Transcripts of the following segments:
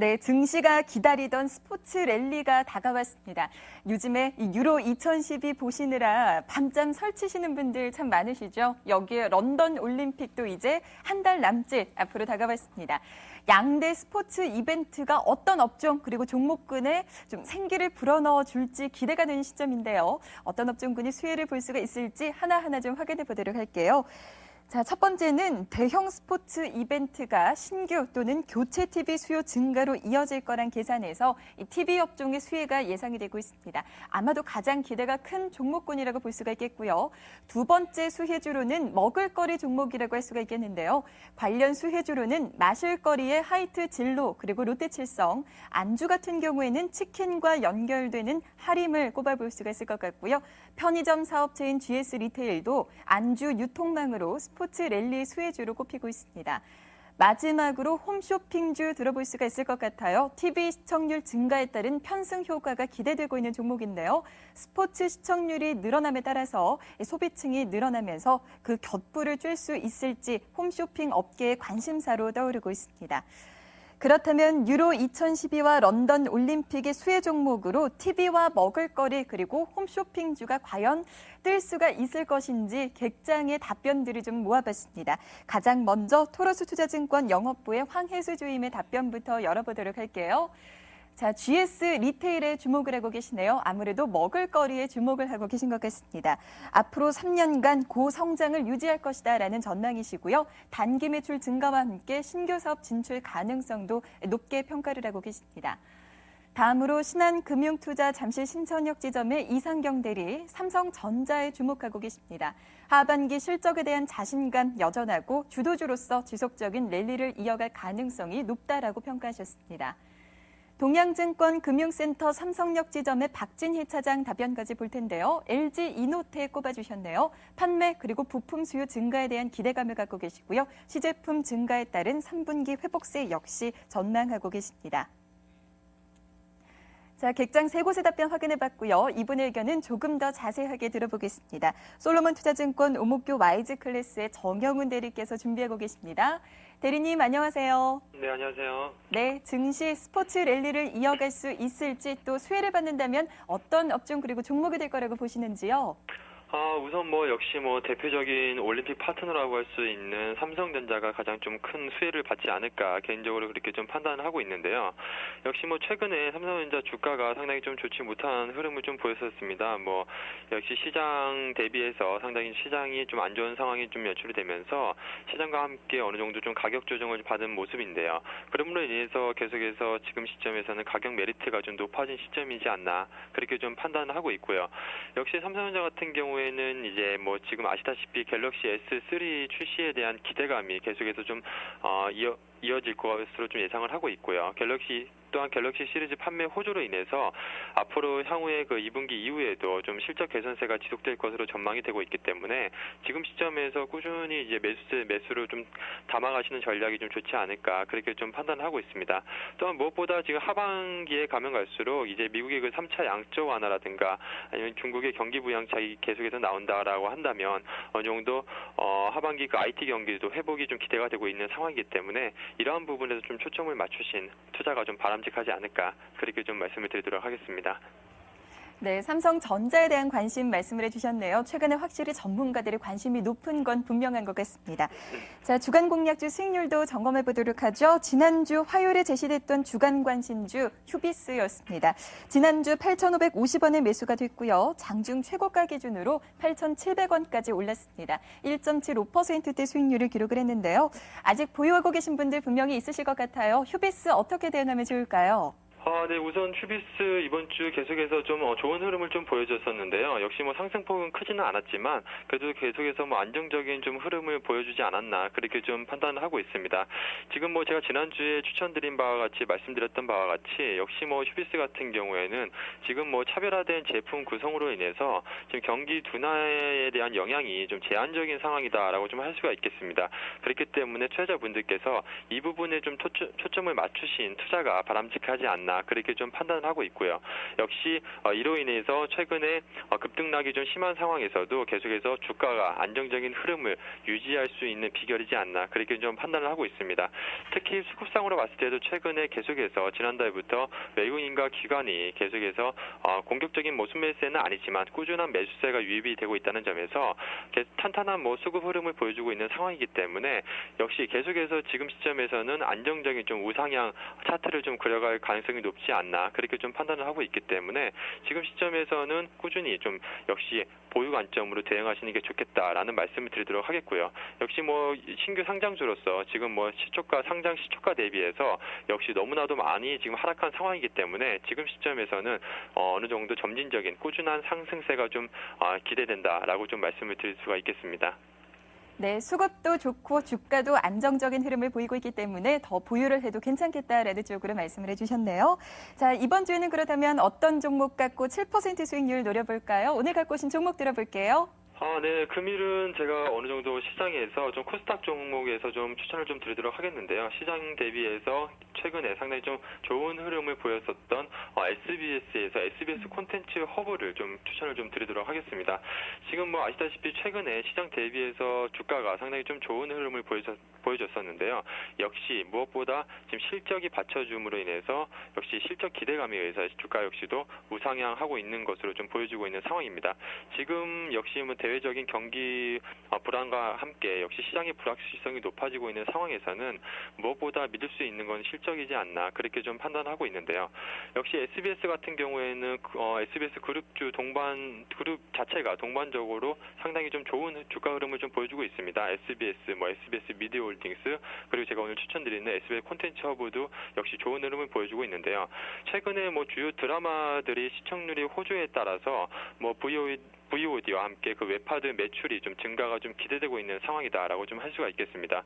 네, 증시가 기다리던 스포츠 랠리가 다가왔습니다. 요즘에 이 유로 2012 보시느라 밤잠 설치시는 분들 참 많으시죠? 여기에 런던 올림픽도 이제 한 달 남짓 앞으로 다가왔습니다. 양대 스포츠 이벤트가 어떤 업종 그리고 종목군에 좀 생기를 불어넣어 줄지 기대가 되는 시점인데요. 어떤 업종군이 수혜를 볼 수가 있을지 하나하나 좀 확인해 보도록 할게요. 자, 첫 번째는 대형 스포츠 이벤트가 신규 또는 교체 TV 수요 증가로 이어질 거란 계산에서 이 TV 업종의 수혜가 예상이 되고 있습니다. 아마도 가장 기대가 큰 종목군이라고 볼 수가 있겠고요. 두 번째 수혜주로는 먹을거리 종목이라고 할 수가 있겠는데요. 관련 수혜주로는 마실거리의 하이트 진로 그리고 롯데칠성, 안주 같은 경우에는 치킨과 연결되는 하림을 꼽아볼 수가 있을 것 같고요. 편의점 사업체인 GS 리테일도 안주 유통망으로 스포츠 랠리 수혜주로 꼽히고 있습니다. 마지막으로 홈쇼핑주 들어볼 수가 있을 것 같아요. TV 시청률 증가에 따른 편승 효과가 기대되고 있는 종목인데요. 스포츠 시청률이 늘어남에 따라서 소비층이 늘어나면서 그 곁불을 쬐 수 있을지 홈쇼핑 업계의 관심사로 떠오르고 있습니다. 그렇다면 유로 2012와 런던 올림픽의 수혜 종목으로 TV와 먹을거리 그리고 홈쇼핑주가 과연 뜰 수가 있을 것인지 객장의 답변들을 좀 모아봤습니다. 가장 먼저 토로스 투자증권 영업부의 황혜수 주임의 답변부터 열어보도록 할게요. 자, GS 리테일에 주목을 하고 계시네요. 아무래도 먹을거리에 주목을 하고 계신 것 같습니다. 앞으로 3년간 고성장을 유지할 것이다라는 전망이시고요. 단기 매출 증가와 함께 신규 사업 진출 가능성도 높게 평가를 하고 계십니다. 다음으로 신한금융투자 잠실 신천역 지점의 이상경 대리, 삼성전자에 주목하고 계십니다. 하반기 실적에 대한 자신감 여전하고 주도주로서 지속적인 랠리를 이어갈 가능성이 높다라고 평가하셨습니다. 동양증권 금융센터 삼성역 지점의 박진희 차장 답변까지 볼 텐데요. LG 이노트에 꼽아주셨네요. 판매 그리고 부품 수요 증가에 대한 기대감을 갖고 계시고요. 시제품 증가에 따른 3분기 회복세 역시 전망하고 계십니다. 자, 객장 세 곳의 답변 확인해봤고요. 이분의 의견은 조금 더 자세하게 들어보겠습니다. 솔로몬 투자증권 오목교 와이즈 클래스의 정영훈 대리께서 준비하고 계십니다. 대리님 안녕하세요. 네, 안녕하세요. 네, 증시 스포츠 랠리를 이어갈 수 있을지 또 수혜를 받는다면 어떤 업종 그리고 종목이 될 거라고 보시는지요? 우선 역시 대표적인 올림픽 파트너라고 할 수 있는 삼성전자가 가장 좀 큰 수혜를 받지 않을까 개인적으로 그렇게 좀 판단을 하고 있는데요. 역시 최근에 삼성전자 주가가 상당히 좀 좋지 못한 흐름을 좀 보였었습니다. 역시 시장 대비해서 상당히 시장이 좀 안 좋은 상황이 좀 연출이 되면서 시장과 함께 어느 정도 좀 가격 조정을 받은 모습인데요. 그럼으로 인해서 계속해서 지금 시점에서는 가격 메리트가 좀 높아진 시점이지 않나 그렇게 좀 판단을 하고 있고요. 역시 삼성전자 같은 경우에는 이제 지금 아시다시피 갤럭시 S3 출시에 대한 기대감이 계속해서 좀 이어질 것으로 좀 예상을 하고 있고요. 또한 갤럭시 시리즈 판매 호조로 인해서 앞으로 향후에 그 2분기 이후에도 좀 실적 개선세가 지속될 것으로 전망이 되고 있기 때문에 지금 시점에서 꾸준히 이제 매수를 좀 담아가시는 전략이 좀 좋지 않을까 그렇게 좀 판단하고 있습니다. 또한 무엇보다 지금 하반기에 가면 갈수록 이제 미국의 그 3차 양적 완화라든가 아니면 중국의 경기 부양차익이 계속해서 나온다라고 한다면 어느 정도 하반기 그 IT 경기도 회복이 좀 기대가 되고 있는 상황이기 때문에 이러한 부분에서 좀 초점을 맞추신 투자가 좀 바람직하지 않을까 그렇게 좀 말씀을 드리도록 하겠습니다. 네, 삼성전자에 대한 관심 말씀을 해주셨네요. 최근에 확실히 전문가들의 관심이 높은 건 분명한 것 같습니다. 자, 주간 공략주 수익률도 점검해 보도록 하죠. 지난주 화요일에 제시됐던 주간 관심주 휴비스였습니다. 지난주 8,550원에 매수가 됐고요. 장중 최고가 기준으로 8,700원까지 올랐습니다. 1.75%대 수익률을 기록을 했는데요. 아직 보유하고 계신 분들 분명히 있으실 것 같아요. 휴비스 어떻게 대응하면 좋을까요? 네, 우선 휴비스 이번 주 계속해서 좀 좋은 흐름을 좀 보여줬었는데요. 역시 상승폭은 크지는 않았지만 그래도 계속해서 안정적인 좀 흐름을 보여주지 않았나 그렇게 좀 판단을 하고 있습니다. 지금 제가 지난주에 추천드린 바와 같이 말씀드렸던 바와 같이 역시 휴비스 같은 경우에는 지금 차별화된 제품 구성으로 인해서 지금 경기 둔화에 대한 영향이 좀 제한적인 상황이다라고 좀 할 수가 있겠습니다. 그렇기 때문에 투자자분들께서 이 부분에 좀 초점을 맞추신 투자가 바람직하지 않나 않나 그렇게 좀 판단을 하고 있고요. 역시 이로 인해서 최근에 급등락이 좀 심한 상황에서도 계속해서 주가가 안정적인 흐름을 유지할 수 있는 비결이지 않나 그렇게 좀 판단을 하고 있습니다. 특히 수급상으로 봤을 때도 최근에 계속해서 지난달부터 외국인과 기관이 계속해서 공격적인 순매수세는 아니지만 꾸준한 매수세가 유입이 되고 있다는 점에서 탄탄한 수급 흐름을 보여주고 있는 상황이기 때문에 역시 계속해서 지금 시점에서는 안정적인 좀 우상향 차트를 좀 그려갈 가능성이 높지 않나 그렇게 좀 판단을 하고 있기 때문에 지금 시점에서는 꾸준히 좀 역시 보유 관점으로 대응하시는 게 좋겠다라는 말씀을 드리도록 하겠고요. 역시 신규 상장주로서 지금 시초가 상장 시초가 대비해서 역시 너무나도 많이 지금 하락한 상황이기 때문에 지금 시점에서는 어느 정도 점진적인 꾸준한 상승세가 좀 기대된다라고 좀 말씀을 드릴 수가 있겠습니다. 네, 수급도 좋고 주가도 안정적인 흐름을 보이고 있기 때문에 더 보유를 해도 괜찮겠다라는 쪽으로 말씀을 해주셨네요. 자, 이번 주에는 그렇다면 어떤 종목 갖고 7% 수익률 노려볼까요? 오늘 갖고 오신 종목 들어볼게요. 네. 금일은 제가 어느 정도 시장에서 좀 코스닥 종목에서 좀 추천을 좀 드리도록 하겠는데요. 시장 대비해서 최근에 상당히 좀 좋은 흐름을 보였었던 SBS에서 SBS 콘텐츠 허브를 좀 추천을 좀 드리도록 하겠습니다. 지금 아시다시피 최근에 시장 대비해서 주가가 상당히 좀 좋은 흐름을 보여줬었는데요. 역시 무엇보다 지금 실적이 받쳐줌으로 인해서 역시 실적 기대감에 의해서 주가 역시도 우상향하고 있는 것으로 좀 보여주고 있는 상황입니다. 지금 역시 대외적인 경기 불안과 함께 역시 시장의 불확실성이 높아지고 있는 상황에서는 무엇보다 믿을 수 있는 건 실적이지 않나 그렇게 좀 판단하고 있는데요. 역시 SBS 같은 경우에는 SBS 그룹주 그룹 자체가 동반적으로 상당히 좀 좋은 주가 흐름을 좀 보여주고 있습니다. SBS, SBS 미디어홀딩스 그리고 제가 오늘 추천드리는 SBS 콘텐츠 허브도 역시 좋은 흐름을 보여주고 있는데요. 최근에 주요 드라마들이 시청률이 호조에 따라서 VOD와 함께 그 웹하드 매출이 좀 증가가 좀 기대되고 있는 상황이다라고 좀 할 수가 있겠습니다.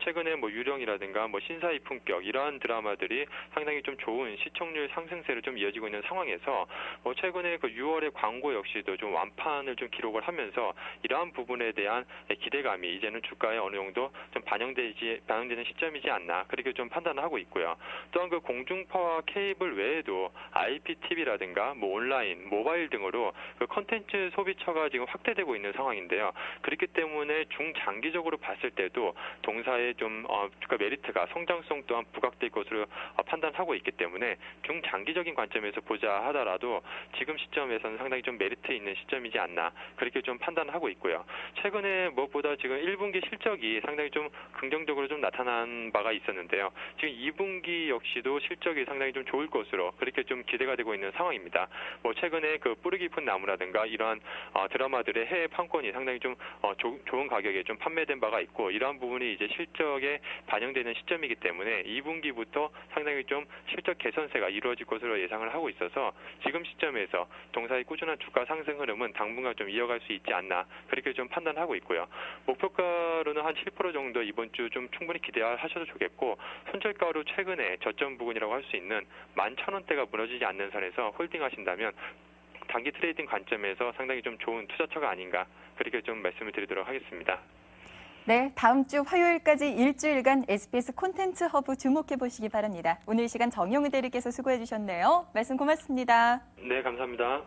최근에 유령이라든가 신사의 품격 이러한 드라마들이 상당히 좀 좋은 시청률 상승세를 좀 이어지고 있는 상황에서 최근에 그 6월의 광고 역시도 좀 완판을 좀 기록을 하면서 이러한 부분에 대한 기대감이 이제는 주가에 어느 정도 좀 반영되는 시점이지 않나 그렇게 좀 판단을 하고 있고요. 또한 그 공중파와 케이블 외에도 IPTV라든가 온라인, 모바일 등으로 그 컨텐츠 소비처가 지금 확대되고 있는 상황인데요. 그렇기 때문에 중장기적으로 봤을 때도 동사의 좀 주가 메리트가 성장성 또한 부각될 것으로 판단하고 있기 때문에 중장기적인 관점에서 보자 하더라도 지금 시점에서는 상당히 좀 메리트 있는 시점이지 않나 그렇게 좀 판단하고 있고요. 최근에 무엇보다 지금 1분기 실적이 상당히 좀 긍정적으로 좀 나타난 바가 있었는데요. 지금 2분기 역시도 실적이 상당히 좀 좋을 것으로 그렇게 좀 기대가 되고 있는 상황입니다. 최근에 그 뿌리 깊은 나무라든가 이러한 드라마들의 해외 판권이 상당히 좀 좋은 가격에 좀 판매된 바가 있고 이러한 부분이 이제 실적에 반영되는 시점이기 때문에 2분기부터 상당히 좀 실적 개선세가 이루어질 것으로 예상을 하고 있어서 지금 시점에서 동사의 꾸준한 주가 상승 흐름은 당분간 좀 이어갈 수 있지 않나 그렇게 좀 판단하고 있고요. 목표가로는 한 7% 정도 이번 주 좀 충분히 기대하셔도 좋겠고 손절가로 최근에 저점 부근이라고 할 수 있는 11,000원대가 무너지지 않는 선에서 홀딩하신다면 단기 트레이딩 관점에서 상당히 좀 좋은 투자처가 아닌가 그렇게 좀 말씀을 드리도록 하겠습니다. 네, 다음 주 화요일까지 일주일간 SBS 콘텐츠 허브 주목해 보시기 바랍니다. 오늘 시간 정용우 대리께서 수고해 주셨네요. 말씀 고맙습니다. 네, 감사합니다.